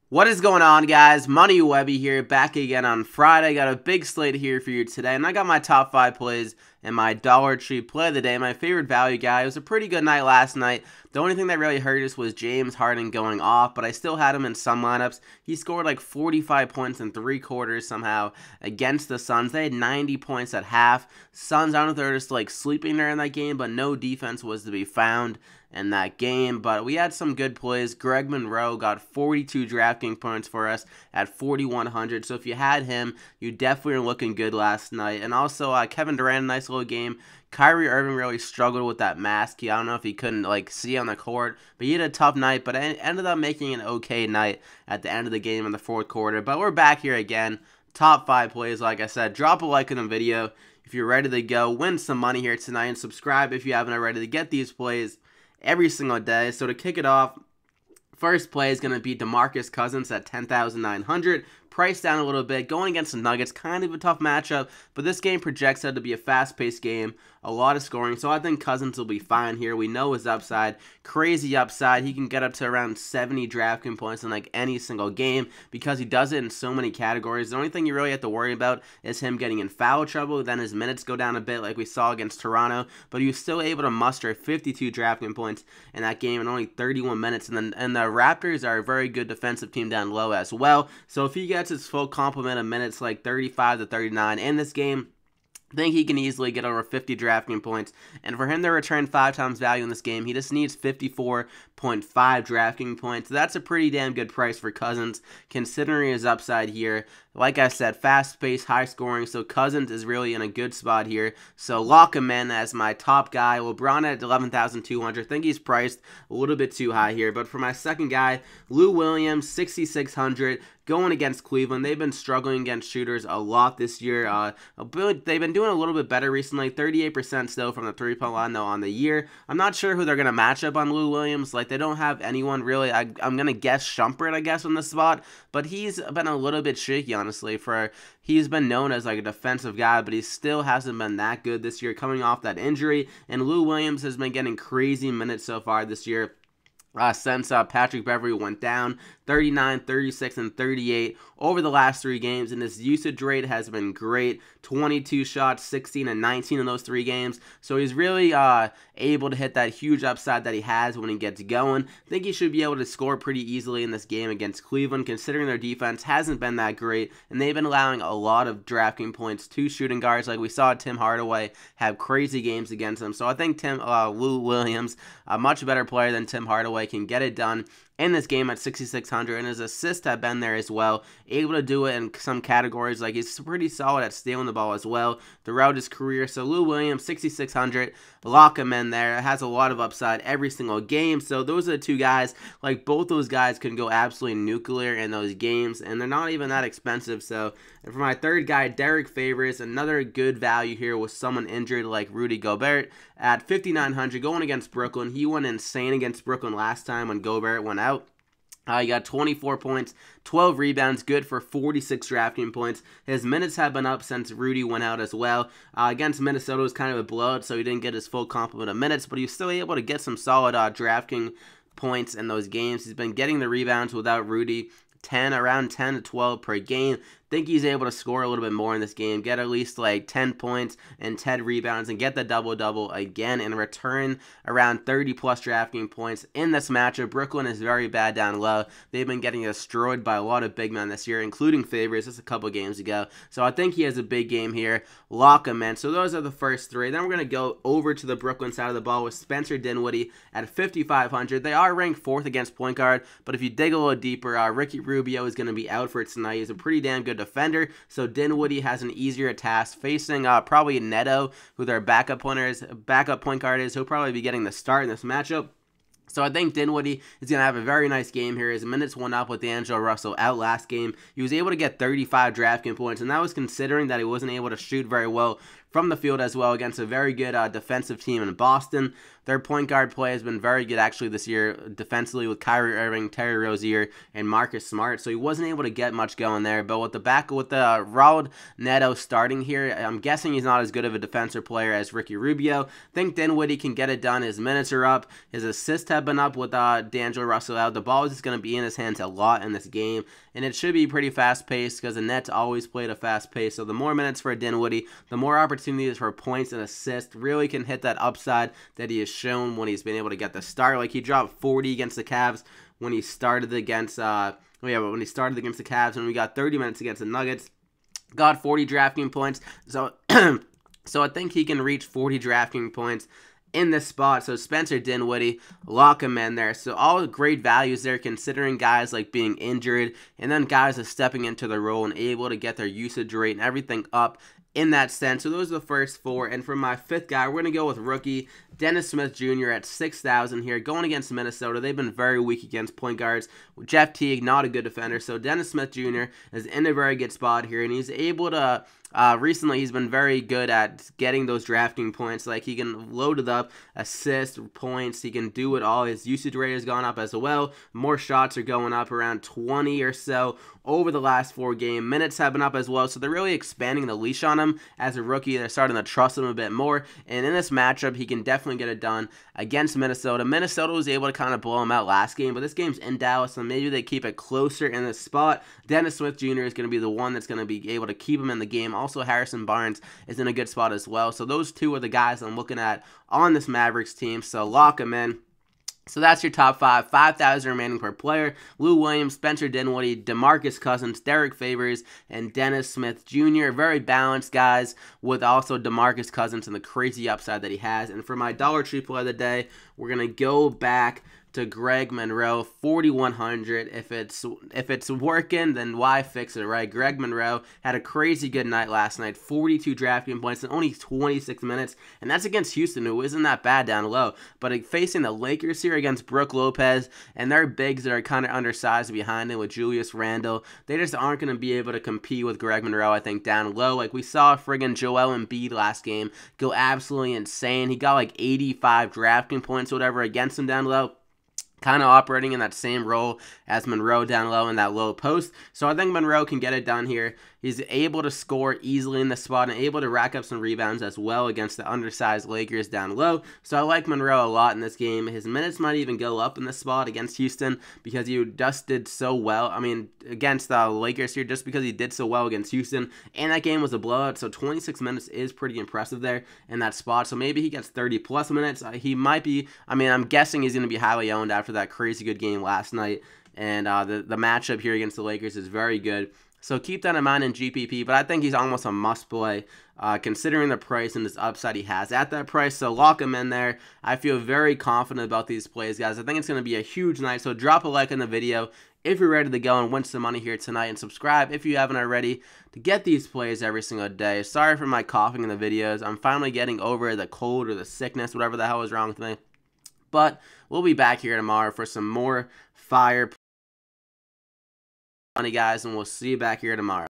What is going on, guys? Money Webby here, back again on Friday. Got a big slate here for you today, and I got my top 5 plays and my Dollar Tree play of the day. My favorite value guy. It was a pretty good night last night. The only thing that really hurt us was James Harden going off, but I still had him in some lineups. He scored like 45 points in 3 quarters somehow against the Suns. They had 90 points at half. Suns, I don't know if they were just like sleeping there in that game, but no defense was to be found in that game. But we had some good plays. Greg Monroe got 42 DraftKings points for us at 4,100. So if you had him, you definitely were looking good last night. And also Kevin Durant, a nice little game. Kyrie Irving really struggled with that mask. I don't know if he couldn't see on the court, but he had a tough night. But ended up making an okay night at the end of the game in the fourth quarter. But we're back here again. Top 5 plays, like I said. Drop a like on the video if you're ready to go. Win some money here tonight, and subscribe if you haven't already to get these plays every single day. So to kick it off, first play is going to be DeMarcus Cousins at 10,900. Priced down a little bit, going against the Nuggets, kind of a tough matchup, but this game projects out to be a fast-paced game, a lot of scoring, so I think Cousins will be fine here. We know his upside, crazy upside. He can get up to around 70 DraftKings points in any single game because he does it in so many categories. The only thing you really have to worry about is him getting in foul trouble. Then his minutes go down a bit like we saw against Toronto, but he was still able to muster 52 DraftKings points in that game in only 31 minutes, and the Raptors are a very good defensive team down low as well, so if he gets his full complement of minutes, like 35 to 39 in this game, I think he can easily get over 50 DraftKings points, and for him to return 5 times value in this game, he just needs 54.5 DraftKings points. That's a pretty damn good price for Cousins, considering his upside here. Like I said, fast-paced, high-scoring, so Cousins is really in a good spot here. So lock him in as my top guy. LeBron at 11,200. I think he's priced a little bit too high here. But for my second guy, Lou Williams, 6,600. Going against Cleveland. They've been struggling against shooters a lot this year. They've been doing a little bit better recently. 38% still from the three-point line, though, on the year. I'm not sure who they're going to match up on Lou Williams. They don't have anyone really. I'm going to guess Shumpert, I guess, on the spot. But he's been a little bit shaky, honestly. He's been known as a defensive guy, but he still hasn't been that good this year, coming off that injury. And Lou Williams has been getting crazy minutes so far this year. Since Patrick Beverley went down, 39, 36, and 38 over the last 3 games, and his usage rate has been great. 22 shots, 16, and 19 in those 3 games. So he's really able to hit that huge upside that he has when he gets going. I think he should be able to score pretty easily in this game against Cleveland, considering their defense hasn't been that great, and they've been allowing a lot of DraftKings points to shooting guards. Like we saw Tim Hardaway have crazy games against them. So I think Lou Williams, a much better player than Tim Hardaway, can get it done in this game at 6,600, and his assists have been there as well, able to do it in some categories. He's pretty solid at stealing the ball as well throughout his career. So Lou Williams, 6,600, lock him in there. It has a lot of upside every single game. So those are the 2 guys. Both those guys can go absolutely nuclear in those games, and they're not even that expensive. So and for my third guy, Derrick Favors, another good value here with someone injured like Rudy Gobert at 5,900, going against Brooklyn. He went insane against Brooklyn last time when Gobert went out. He got 24 points, 12 rebounds, good for 46 DraftKings points. His minutes have been up since Rudy went out as well. Against Minnesota, it was kind of a blowout, so he didn't get his full complement of minutes, but he was still able to get some solid DraftKings points in those games. He's been getting the rebounds without Rudy. Around 10 to 12 per game. Think he's able to score a little bit more in this game, get at least 10 points and 10 rebounds, and get the double-double again, and return around 30-plus DraftKings points in this matchup. Brooklyn is very bad down low. They've been getting destroyed by a lot of big men this year, including Favors just a couple games ago. So I think he has a big game here. Lock him in. So those are the first 3. Then we're going to go over to the Brooklyn side of the ball with Spencer Dinwiddie at 5,500. They are ranked 4th against point guard, but if you dig a little deeper, Ricky Rubio is going to be out for tonight. He's a pretty damn good defender, so Dinwiddie has an easier task facing probably Neto, who their backup point guard is. He'll probably be getting the start in this matchup. So I think Dinwiddie is going to have a very nice game here. His minutes went up with D'Angelo Russell out last game. He was able to get 35 DraftKings points, and that was considering that he wasn't able to shoot very well from the field as well against a very good defensive team in Boston. Their point guard play has been very good actually this year defensively with Kyrie Irving, Terry Rozier, and Marcus Smart. So he wasn't able to get much going there. But with the Raul Neto starting here, I'm guessing he's not as good of a defensive player as Ricky Rubio. I think Dinwiddie can get it done. His minutes are up. His assists have been up with D'Angelo Russell out. The ball is just going to be in his hands a lot in this game, and it should be pretty fast-paced because the Nets always played a fast pace. So the more minutes for Dinwiddie, the more opportunities for points and assists. Really can hit that upside that he has shown when he's been able to get the start. Like he dropped 40 against the Cavs when he started against when he started against the Cavs, and we got 30 minutes against the Nuggets. Got 40 DraftKings points. So so I think he can reach 40 DraftKings points in this spot. So Spencer Dinwiddie, lock him in there. So all great values there considering guys like being injured and then guys are stepping into the role and able to get their usage rate and everything up in that sense. So those are the first four. And for my fifth guy, we're going to go with rookie Dennis Smith Jr. at 6,000 here. Going against Minnesota, they've been very weak against point guards. Jeff Teague, not a good defender. So Dennis Smith Jr. is in a very good spot here. And he's able to recently, he's been very good at getting those drafting points. Like, he can load it up, assist, points. He can do it all. His usage rate has gone up as well. More shots are going up, around 20 or so over the last 4 games. Minutes have been up as well. So they're really expanding the leash on him as a rookie. They're starting to trust him a bit more. And in this matchup, he can definitely get it done against Minnesota. Minnesota was able to kind of blow him out last game, but this game's in Dallas, so maybe they keep it closer in this spot. Dennis Smith Jr. is going to be the one that's going to be able to keep him in the game. Also, Harrison Barnes is in a good spot as well. So those two are the guys I'm looking at on this Mavericks team. So lock them in. So that's your top 5, 5,000 remaining per player. Lou Williams, Spencer Dinwiddie, DeMarcus Cousins, Derrick Favors, and Dennis Smith Jr. Very balanced guys with also DeMarcus Cousins and the crazy upside that he has. And for my Dollar Tree play of the day, we're going to go back to Greg Monroe, 4,100. If it's working, then why fix it, right? Greg Monroe had a crazy good night last night, 42 drafting points in only 26 minutes, and that's against Houston, who isn't that bad down low. But facing the Lakers here against Brook Lopez and their bigs that are kind of undersized behind him with Julius Randle, they just aren't going to be able to compete with Greg Monroe, I think, down low. Like we saw friggin' Joel Embiid last game go absolutely insane. He got like 85 drafting points or whatever against him down low. Kind of operating in that same role as Monroe down low in that low post. So I think Monroe can get it done here. He's able to score easily in the spot and able to rack up some rebounds as well against the undersized Lakers down low. So I like Monroe a lot in this game. His minutes might even go up in this spot against Houston because he just did so well. I mean, against the Lakers here, just because he did so well against Houston. And that game was a blowout, so 26 minutes is pretty impressive there in that spot. So maybe he gets 30-plus minutes. He might be, I mean, I'm guessing he's going to be highly owned after that crazy good game last night. And the matchup here against the Lakers is very good. So keep that in mind in GPP, but I think he's almost a must-play considering the price and this upside he has at that price. So lock him in there. I feel very confident about these plays, guys. I think it's going to be a huge night, so drop a like on the video if you're ready to go and win some money here tonight, and subscribe if you haven't already to get these plays every single day. Sorry for my coughing in the videos. I'm finally getting over the cold or the sickness, whatever the hell is wrong with me. But we'll be back here tomorrow for some more fire money, guys, and we'll see you back here tomorrow.